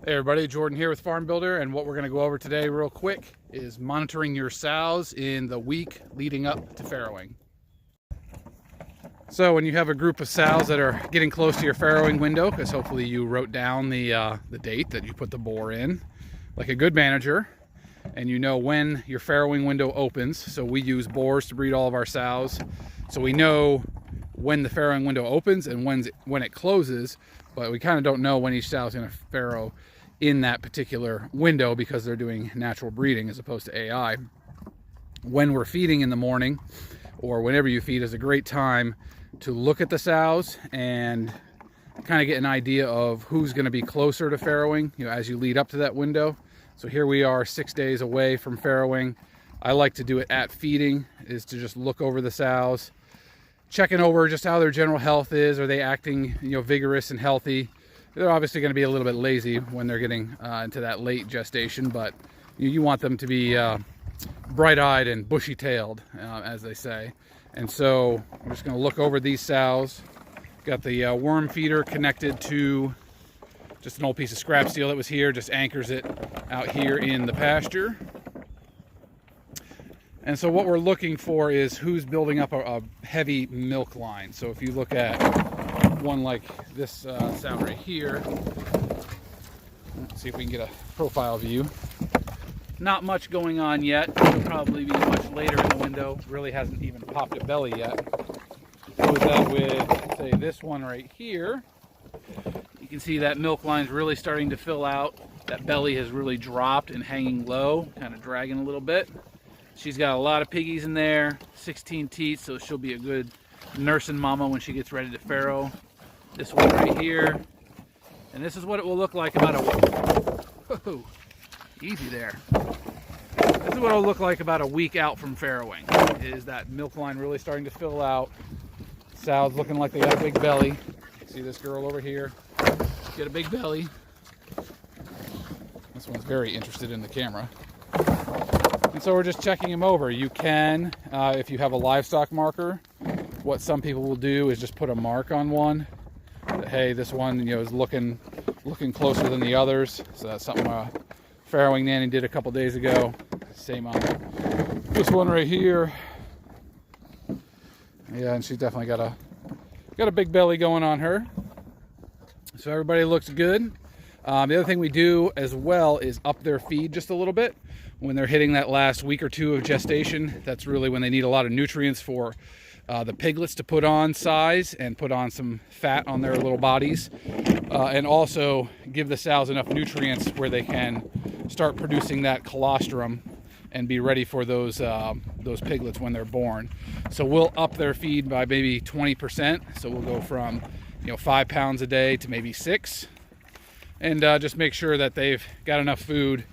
Hey everybody, Jordan here with Farm Builder, and what we're going to go over today real quick is monitoring your sows in the week leading up to farrowing. So when you have a group of sows that are getting close to your farrowing window, because hopefully you wrote down the date that you put the boar in, like a good manager, and you know when your farrowing window opens. So we use boars to breed all of our sows, so we know when the farrowing window opens and when it closes, but we kind of don't know when each sow is going to farrow in that particular window because they're doing natural breeding as opposed to AI. When we're feeding in the morning, or whenever you feed, is a great time to look at the sows and kind of get an idea of who's going to be closer to farrowing, as you lead up to that window. So here we are 6 days away from farrowing. I like to do it at feeding, is to just look over the sows, checking over just how their general health is. Are they acting vigorous and healthy? They're obviously going to be a little bit lazy when they're getting into that late gestation, but you want them to be bright-eyed and bushy-tailed, as they say. And so I'm just going to look over these sows. Got the worm feeder connected to just an old piece of scrap steel that was here, just anchors it out here in the pasture. And so what we're looking for is who's building up a heavy milk line. So if you look at one like this sow right here, let's see if we can get a profile view. Not much going on yet. It'll probably be much later in the window. Really hasn't even popped a belly yet. Goes that with, say, this one right here. You can see that milk line's really starting to fill out. That belly has really dropped and hanging low, kind of dragging a little bit. She's got a lot of piggies in there, 16 teats, so she'll be a good nursing mama when she gets ready to farrow. This one right here, and this is what it will look like about a easy there. This is what it'll look like about a week out from farrowing. Is that milk line really starting to fill out? Sows looking like they got a big belly. See this girl over here? Get a big belly. This one's very interested in the camera. And so we're just checking him over. You can, if you have a livestock marker, what some people will do is just put a mark on one. That, hey, this one is looking closer than the others. So that's something farrowing nanny did a couple days ago. Same on this one right here. Yeah, and she's definitely got a big belly going on her. So everybody looks good. The other thing we do as well is up their feed just a little bit. When they're hitting that last week or two of gestation, that's really when they need a lot of nutrients for the piglets to put on size and put on some fat on their little bodies, and also give the sows enough nutrients where they can start producing that colostrum and be ready for those piglets when they're born. So we'll up their feed by maybe 20%. So we'll go from 5 pounds a day to maybe 6, and just make sure that they've got enough food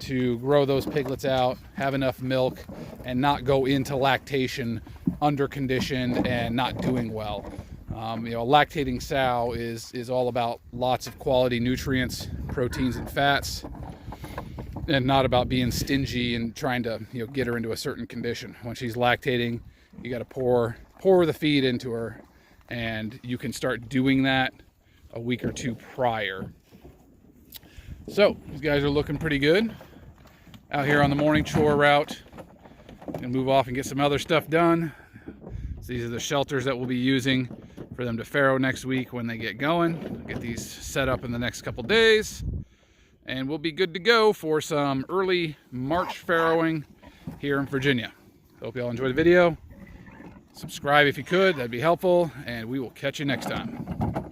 to grow those piglets out, have enough milk, and not go into lactation under-conditioned and not doing well. A lactating sow is all about lots of quality nutrients, proteins, and fats, and not about being stingy and trying to get her into a certain condition. When she's lactating, you got to pour the feed into her, and you can start doing that a week or two prior. So these guys are looking pretty good out here on the morning chore route, and move off and get some other stuff done. So these are the shelters that we'll be using for them to farrow next week when they get going. We'll get these set up in the next couple days, and we'll be good to go for some early March farrowing here in Virginia. Hope you all enjoyed the video. Subscribe if you could, that'd be helpful, and we will catch you next time.